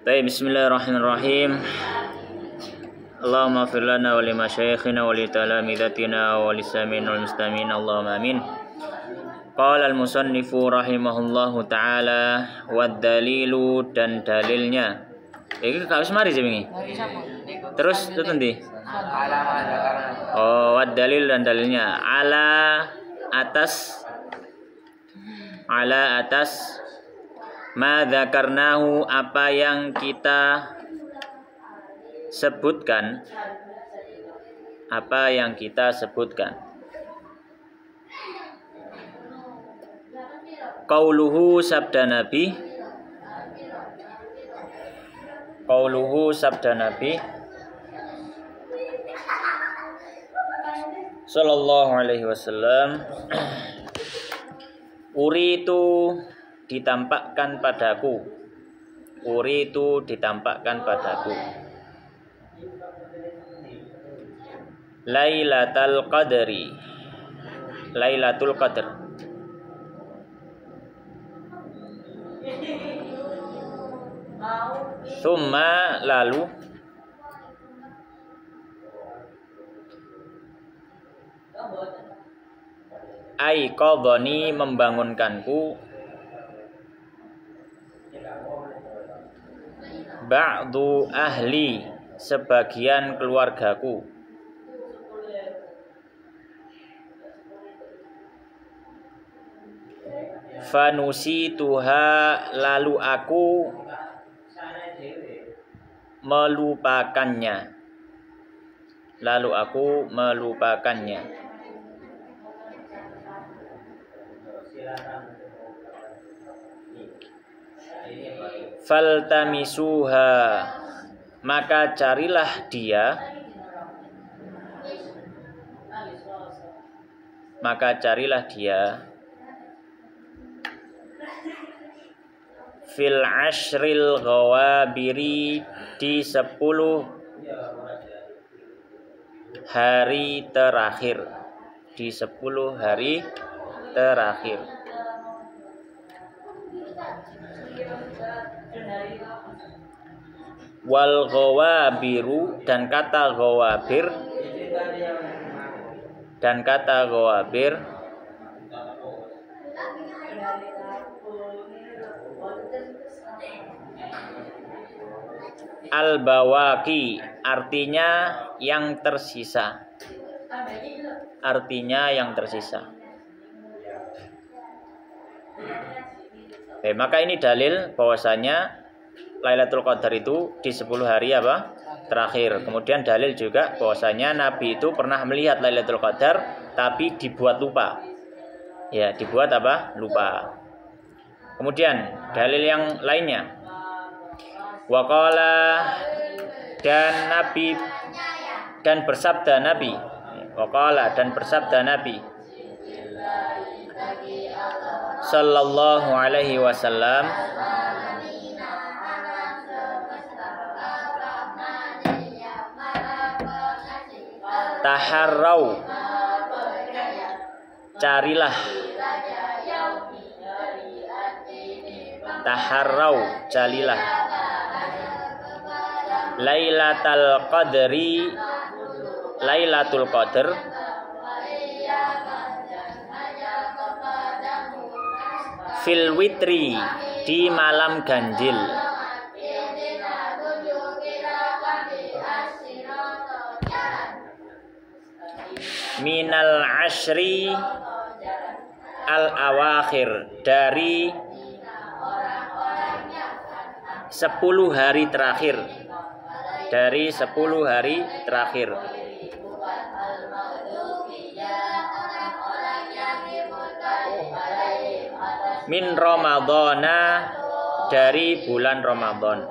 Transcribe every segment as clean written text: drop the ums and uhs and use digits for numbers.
Baik, bismillahirrahmanirrahim. Allahumma fir lana wa li masyayikhina wa li talamidatina wa li samin wal muslimin, Allahumma amin. Qala al-musannifu rahimahullahu ta'ala wad dalilu, dan dalilnya. Iki gak wis mari jenenge. Terus itu nanti. Oh, wad dalil, dan dalilnya ala atas ma dzakarnahu, apa yang kita sebutkan, qauluhu sabda Nabi sallallahu alaihi wasallam, uritu ditampakkan padaku, Lailatul Qadr. Summa, lalu aiqadhani, membangunkanku, ba'du ahli, sebagian keluargaku, fanusituha, lalu aku melupakannya. Faltamisuha, maka carilah dia, fil ashril ghawabiri, di 10 hari terakhir, wal ghawabiru, dan kata ghawabir al-bawaki, artinya yang tersisa. Oke, maka ini dalil bahwasanya Lailatul Qadar itu di 10 hari terakhir. Kemudian dalil juga bahwasanya Nabi itu pernah melihat Lailatul Qadar tapi dibuat lupa. Ya, lupa. Kemudian dalil yang lainnya, waqala, dan bersabda Nabi sallallahu alaihi wasallam, taharrau, carilah, Lailatul Qadr fil witri, di malam ganjil, minal ashri al awakhir, dari 10 hari terakhir, min Ramadhana, dari bulan Ramadan.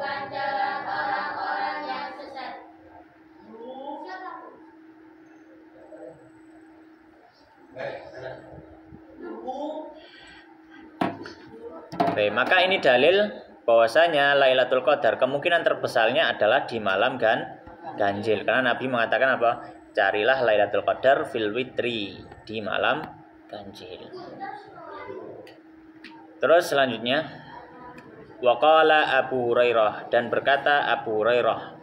Oke, maka ini dalil bahwasanya Lailatul Qadar kemungkinan terbesarnya adalah di malam ganjil, karena Nabi mengatakan apa? Carilah Lailatul Qadar fil witri, di malam ganjil. Terus selanjutnya, Wa qala Abu Hurairah, dan berkata Abu Hurairah.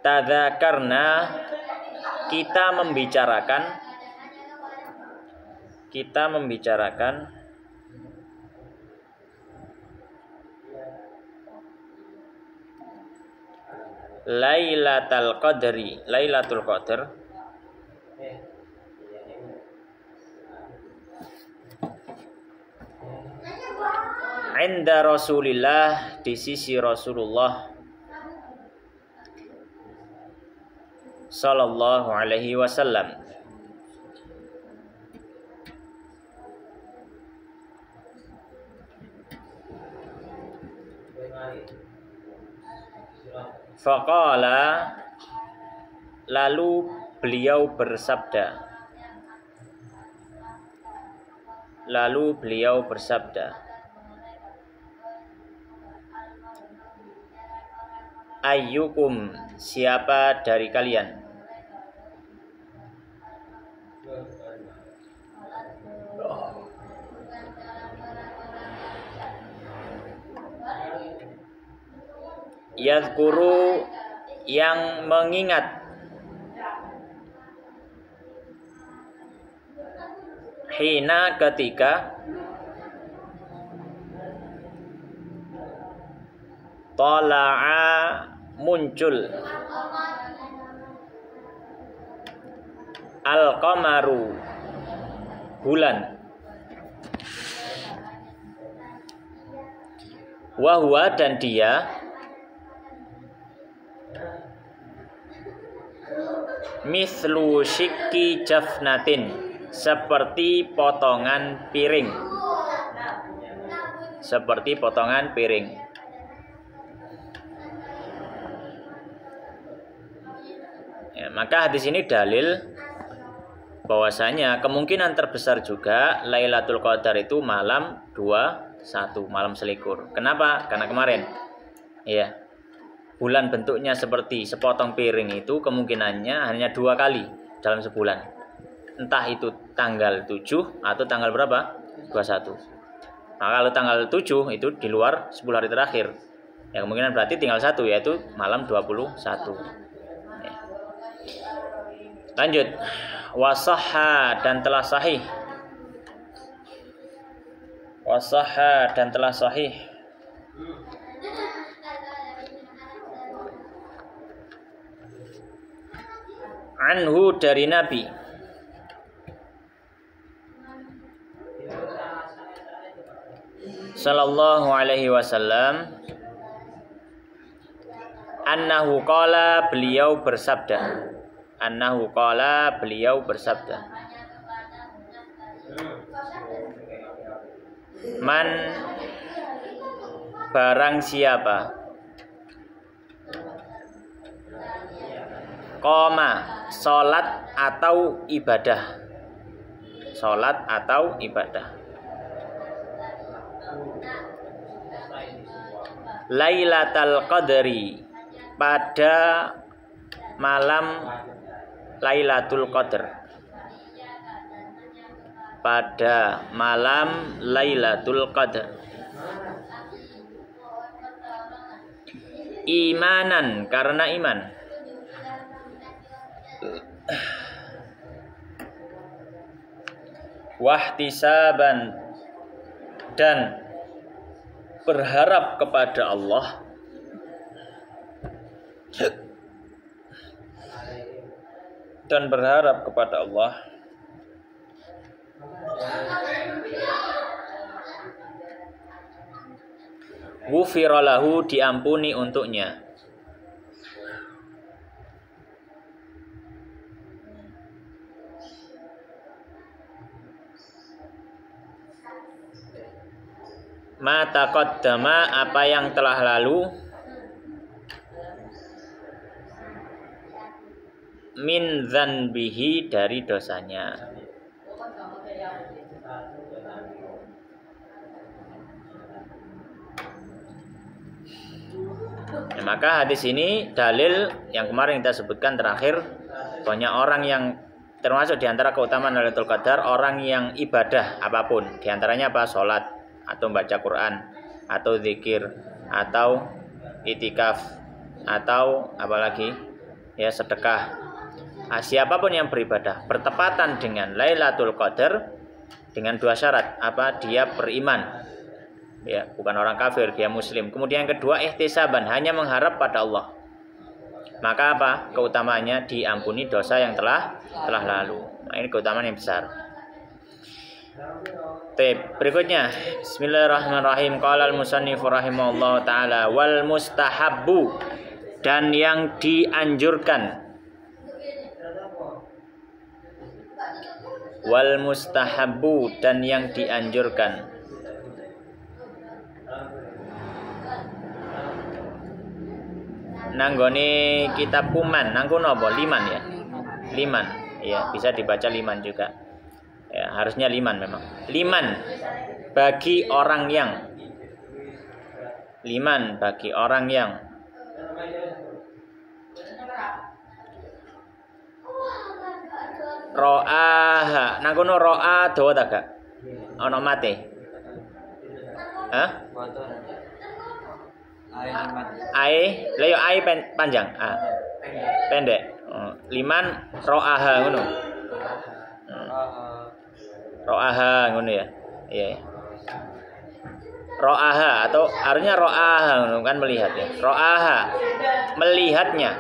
Tadzakarna, kita membicarakan Lailatul Qadr inda Rasulillah, di sisi Rasulullah sallallahu alaihi wasallam. Faqala, lalu beliau bersabda. Ayyukum, siapa dari kalian? Yadhkuru, yang mengingat, hina, ketika, tala'a, muncul, al-qamaru, bulan, wahwa, dan dia, mithlu syikki jafnatin, seperti potongan piring. Ya, maka hadis ini dalil bahwasanya kemungkinan terbesar juga Lailatul Qadar itu malam 21, malam selikur. Kenapa? Karena kemarin ya, bulan bentuknya seperti sepotong piring itu kemungkinannya hanya 2 kali dalam sebulan. Entah itu tanggal 7 atau tanggal berapa? 21. Nah, kalau tanggal 7 itu di luar 10 hari terakhir. Ya, kemungkinan berarti tinggal 1, yaitu malam 21. Ya. Lanjut. Wasahha, dan telah sahih. Anhu, dari Nabi sallallahu alaihi wasallam, annahu qala, beliau bersabda. Man, barang siapa, qoma, salat atau ibadah, Lailatul Qadri, pada malam Lailatul Qadar, imanan, karena iman, wahtisaban, dan berharap kepada Allah, ghufira lahu, diampuni untuknya. Ma taqaddama, apa yang telah lalu, min dzanbihi, dari dosanya. Nah, maka hadis ini dalil yang kemarin kita sebutkan terakhir, banyak orang yang termasuk diantara keutamaan Lailatul Qadar, orang yang ibadah apapun, diantaranya apa? Sholat atau baca Quran atau zikir atau itikaf atau apalagi ya sedekah. Siapapun yang beribadah bertepatan dengan Lailatul Qadar dengan dua syarat, apa? Dia beriman, ya, bukan orang kafir, dia muslim. Kemudian yang kedua, ihtisaban, hanya mengharap pada Allah. Maka apa? Keutamaannya diampuni dosa yang telah lalu. Nah, ini keutamaan yang besar. Berikutnya, bismillahirrahmanirrahim. Qala al-musannifu rahimahullah taala wal mustahabbu, dan yang dianjurkan. Wal mustahabbu, dan yang dianjurkan. Nanggone kitab kuman, nangko napa? Liman ya. Liman. Ya, bisa dibaca liman juga. Ya, harusnya liman memang. Liman bagi orang yang. Liman bagi orang yang ro'aha, nangkono ro'a dawa ta gak? Ana mate. Hah? Ai, lha yo ai panjang. Pendek. Liman ro'aha ngono. Ro'aha ngono ya. Iya. Ro'aha atau harusnya ro'aha ngono kan, melihat ya. Ro'aha, melihatnya.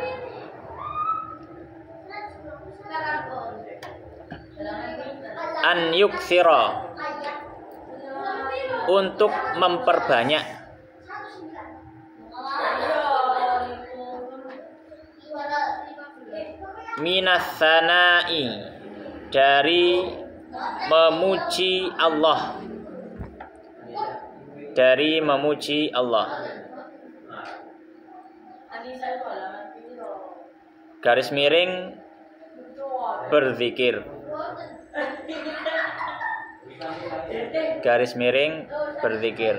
An yukthira, untuk memperbanyak. Minas sanai, dari memuji Allah. Dari memuji Allah. Garis miring berzikir. Garis miring berzikir.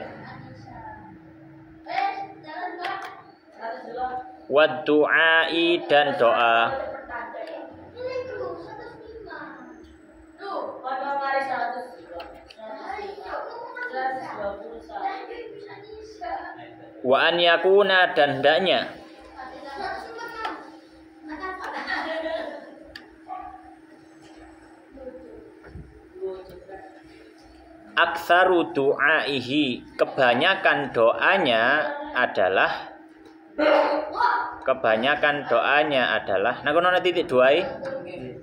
Wad du'ai, dan doa. Wa an yakuna, dan hendaknya. Aktsaru du'aihi, kebanyakan doanya adalah nah kono titik doai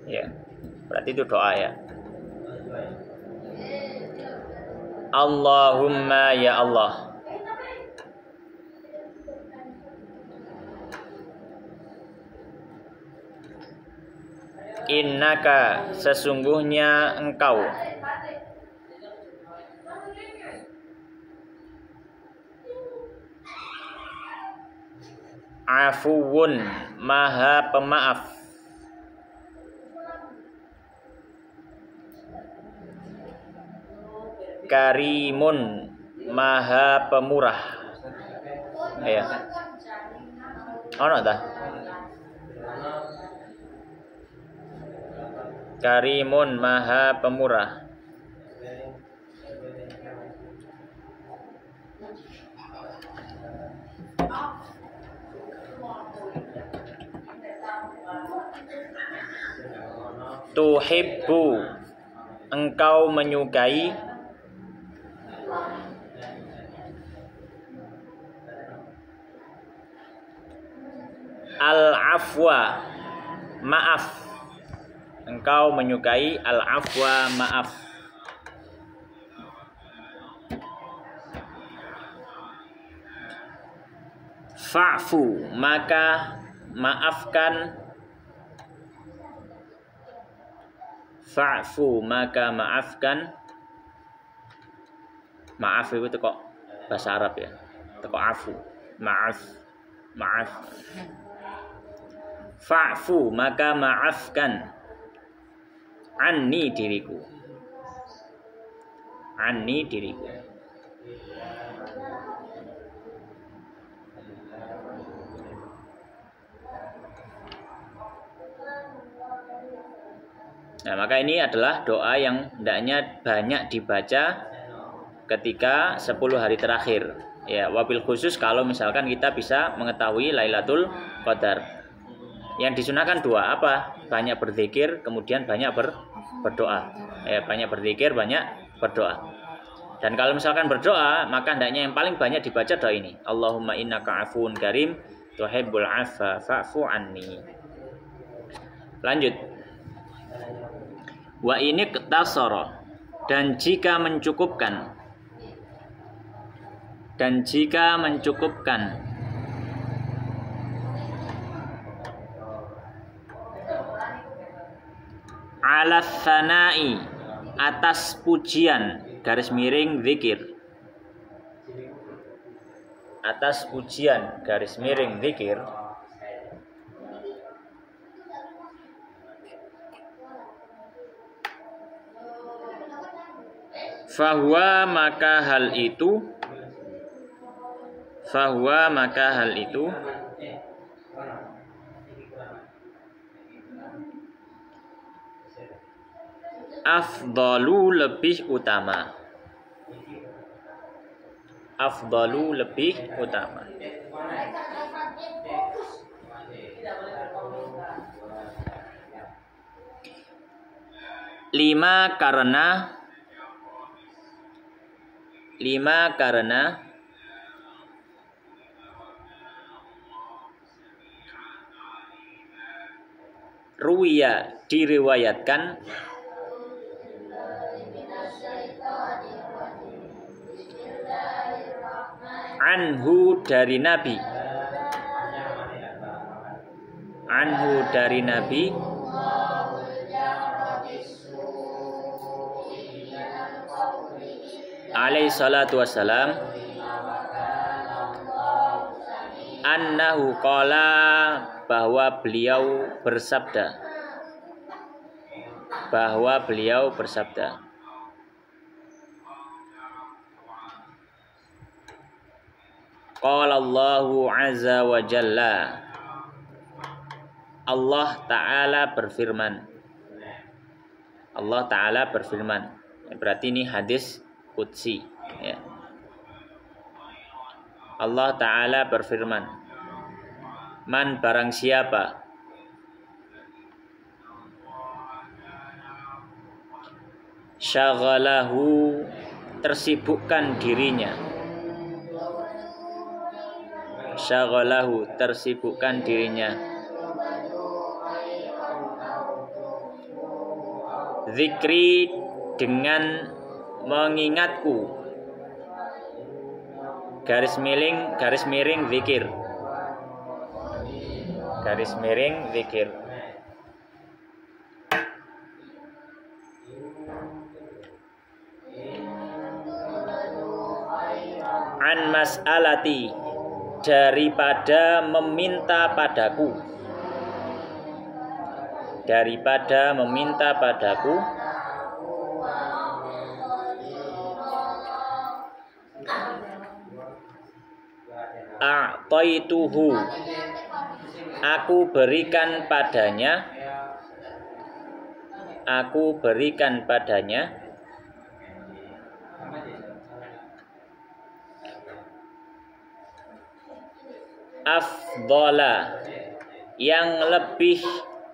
ya, berarti itu doa ya. Allahumma, ya Allah. Innaka, sesungguhnya engkau. Afuwun, maha pemaaf. Karimun, maha pemurah. Ya. Ono ta? Karimun, maha pemurah. Tuhibbu, engkau menyukai. Al-afwa, maaf. Engkau menyukai al-afwa, maaf. Fa'fu, maka maafkan. Fa'fu, maka maafkan. Maaf itu kok bahasa Arab ya. Teko afu. Maaf. Maaf. Fa'fu, maka maafkan. Anni, diriku. Anni, diriku. Nah, maka ini adalah doa yang hendaknya banyak dibaca ketika 10 hari terakhir. Ya, wabil khusus kalau misalkan kita bisa mengetahui Lailatul Qadar. Yang disunahkan dua apa? Banyak berzikir, kemudian banyak berdoa. Ya, banyak berzikir, banyak berdoa. Dan kalau misalkan berdoa, maka hendaknya yang paling banyak dibaca doa ini. Allahumma innaka afuun karim, tuhibbul afwa fa'fu anni. Lanjut. Wa ini ketasara, dan jika mencukupkan. Dan jika mencukupkan. Ala tsanai, atas pujian, garis miring zikir. Atas pujian, garis miring zikir. Fahuwa maka hal itu afdalu lebih utama. Afdalu lebih utama. Lima karena ruwiya diriwayatkan anhu dari Nabi alaihi salatu wassalam annahu qala, bahwa beliau bersabda qala Allahu azza wa jalla, Allah Ta'ala berfirman. Berarti ini hadis qudsi, ya. Allah Ta'ala berfirman, man barang siapa syaghalahu tersibukkan dirinya zikri dengan mengingatku, garis miring zikir. An mas'alati, daripada meminta padaku, a'taituhu, aku berikan padanya afdhala, yang lebih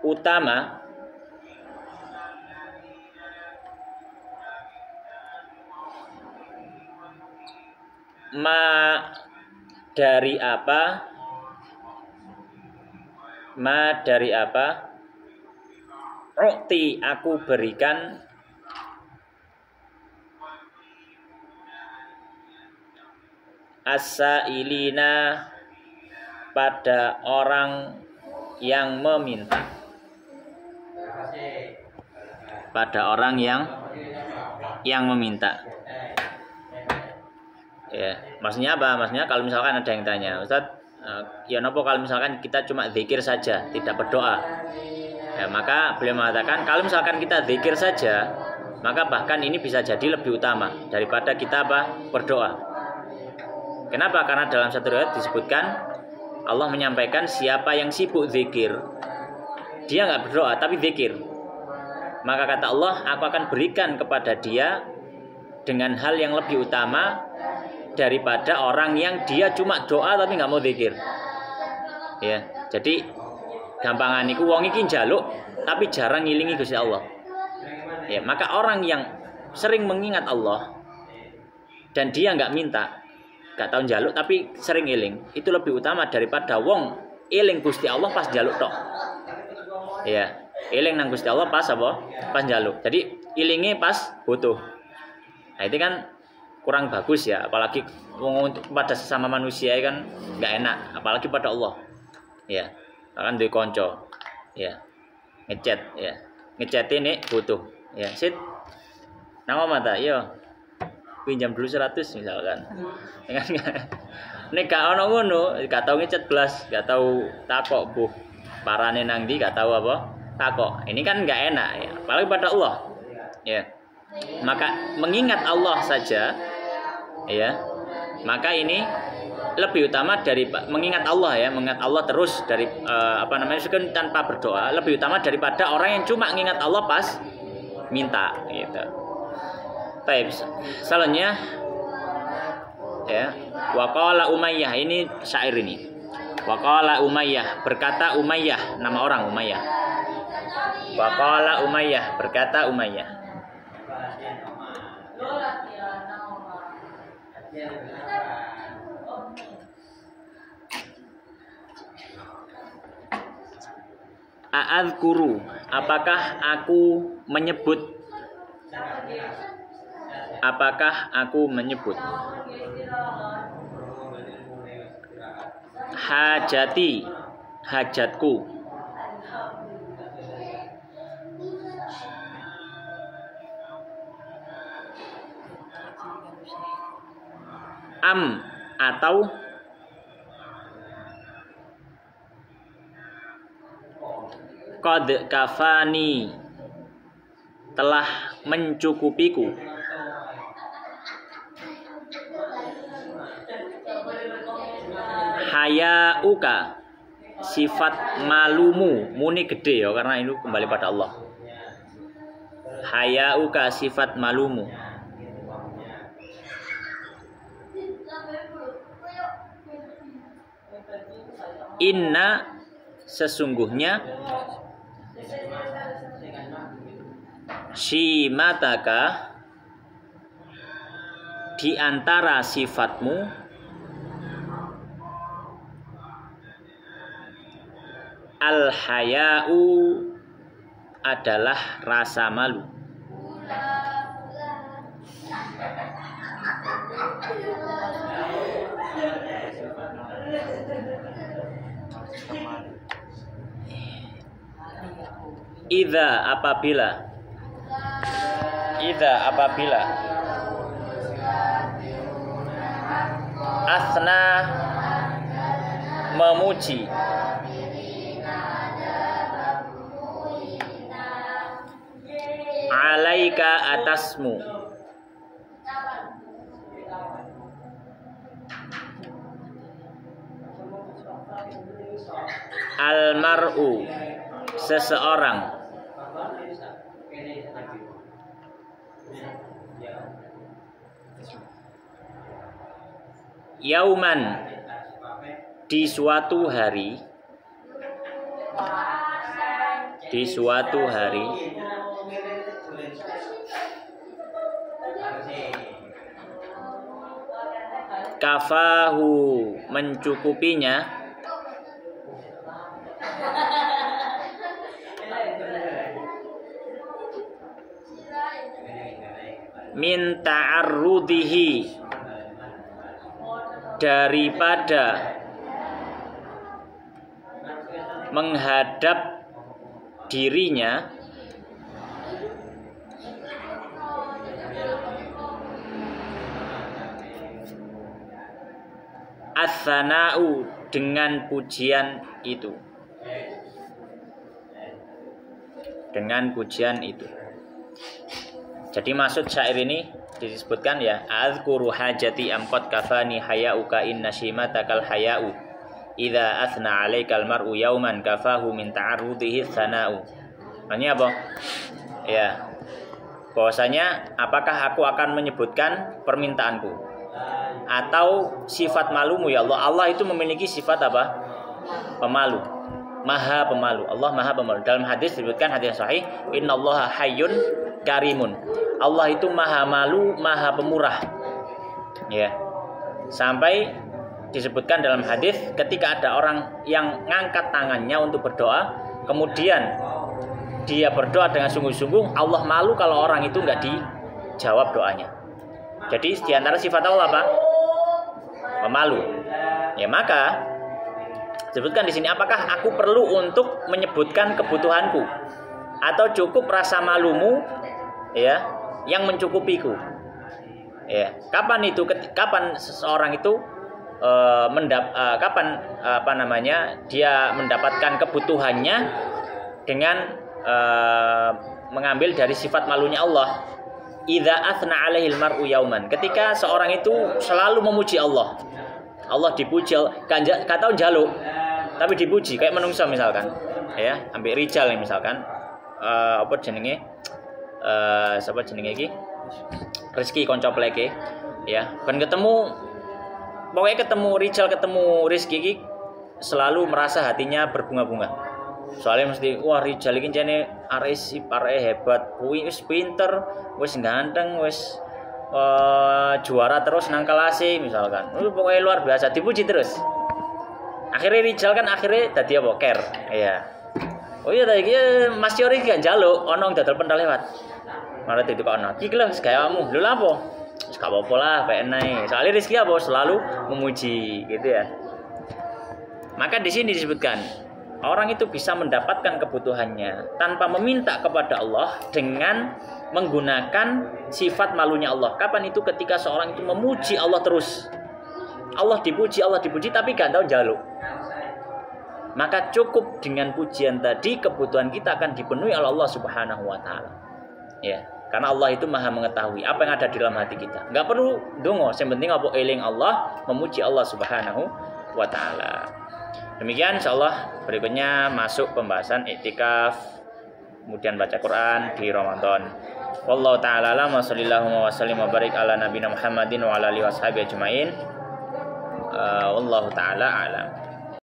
utama, dari apa u'ti, aku berikan as-sa'ilina, pada orang yang meminta. Ya, maksudnya apa? Maksudnya kalau misalkan ada yang tanya, Ustaz, ya nopo kalau misalkan kita cuma zikir saja, tidak berdoa. Ya, maka beliau mengatakan kalau misalkan kita zikir saja, maka bahkan ini bisa jadi lebih utama daripada kita berdoa. Kenapa? Karena dalam satu riwayat disebutkan Allah menyampaikan siapa yang sibuk zikir, dia nggak berdoa tapi zikir. Maka kata Allah, aku akan berikan kepada dia dengan hal yang lebih utama daripada orang yang dia cuma doa tapi nggak mau zikir. Ya, jadi gampangan iku wong iki njaluk tapi jarang ngilingi Gusti Allah. Ya, maka orang yang sering mengingat Allah dan dia nggak minta, nggak tahu njaluk tapi sering iling, itu lebih utama daripada wong iling Gusti Allah pas njaluk tok. Ya, iling nang Gusti Allah pas apa? Pas njaluk. Jadi ilinge pas butuh. Nah, itu kan kurang bagus ya, apalagi pada sesama manusia kan nggak enak, apalagi pada Allah. Ya, akan duwe kanca. Ya. Ngechat ya. Ngechat ini butuh. Ya, sit. Nang omah ta? Yo. Pinjam dulu 100 misalkan. Nek gak ono ngono, gak tau ngechat blas, gak tau takok, "Bu, parane nang ndi?" Gak tau apa? Takok. Ini kan nggak enak ya, apalagi pada Allah. Ya. Maka mengingat Allah saja ya, maka ini lebih utama dari mengingat Allah ya, mengingat Allah terus dari meskipun tanpa berdoa, lebih utama daripada orang yang cuma mengingat Allah pas minta gitu. Baik, selanjutnya ya, waqala Umayyah, ini syair ini. Waqala Umayyah, berkata Umayyah, nama orang Umayyah. Waqala Umayyah, berkata Umayyah. A'adzkuru, apakah aku menyebut? Apakah aku menyebut? Hajati, hajatku. Am, atau qad kafani, telah mencukupiku. Hayauka, sifat malumu, muni gede ya karena itu kembali pada Allah. Hayauka, sifat malumu. Inna, sesungguhnya, shimataka, di antara sifatmu, al-haya'u, adalah rasa malu. Idza, apabila asna, memuji, alaika, atasmu, almar'u, seseorang, yauman, di suatu hari, kafahu, mencukupinya, min ta'arrudihi, daripada menghadap dirinya, as-sana'u, dengan pujian itu, Jadi maksud syair ini disebutkan ya, azkuru hajati amqat kafani hayauka inna shimatakal hayau idza athna 'alaikal mar'u yauman kafahu min ta'arrudihi tsana'u. Maksudnya apa? Ya. Bahwasanya apakah aku akan menyebutkan permintaanku atau sifat malumu ya Allah. Allah itu memiliki sifat apa? Pemalu. Maha pemalu. Allah maha pemalu. Dalam hadis disebutkan, hadis sahih, innallaha hayyun karimun. Allah itu maha malu, maha pemurah. Ya. Sampai disebutkan dalam hadis ketika ada orang yang ngangkat tangannya untuk berdoa, kemudian dia berdoa dengan sungguh-sungguh, Allah malu kalau orang itu nggak dijawab doanya. Jadi di antara sifat Allah apa? Pemalu. Ya, maka disebutkan di sini, apakah aku perlu untuk menyebutkan kebutuhanku atau cukup rasa malumu ya yang mencukupiku? Ya, kapan itu? Kapan seseorang itu kapan dia mendapatkan kebutuhannya dengan mengambil dari sifat malunya Allah. Idza athna alaihil mar'u yauman, ketika seorang itu selalu memuji Allah. Allah dipuji, gak tahu jaluk tapi dipuji, kayak menungso misalkan ya, ambil rijal misalkan apa jenenge siapa jenenge iki, Rizki konco pleke ya, ben ketemu pokoknya ketemu rijal, ketemu Rizki iki selalu merasa hatinya berbunga-bunga. Soalnya mesti, wah Rijal iki jane arek hebat, wis pinter, wis ganteng, wis juara terus nang kelas misalkan. Pokoknya luar biasa, dipuji terus. Akhirnya Rijal kan akhirnya dadi apa? Care. Iya. Oh iya tadi Mas Yori gak njaluk, ono dodol pental lewat. Malah itu kok ono. Iki lho gayamu. Lho lha apa? Wis gak apa-apa lah, bae nae. Soalnya Rizki apa selalu memuji gitu ya. Maka di sini disebutkan orang itu bisa mendapatkan kebutuhannya tanpa meminta kepada Allah dengan menggunakan sifat malunya Allah. Kapan itu? Ketika seorang itu memuji Allah terus. Allah dipuji, tapi gak tahu jaluk. Maka cukup dengan pujian tadi, kebutuhan kita akan dipenuhi oleh Allah Subhanahu wa taala. Ya, karena Allah itu Maha mengetahui apa yang ada di dalam hati kita. Gak perlu dongo, yang penting apa eling Allah, memuji Allah Subhanahu wa taala. Demikian insyaallah, berikutnya masuk pembahasan iktikaf, kemudian baca Quran di Ramadan. Wallahu taala alam, wa sallallahu wa sallim wa barik ala nabiyina Muhammadin wa ala alihi washabihi ajmain. Wallahu taala alam.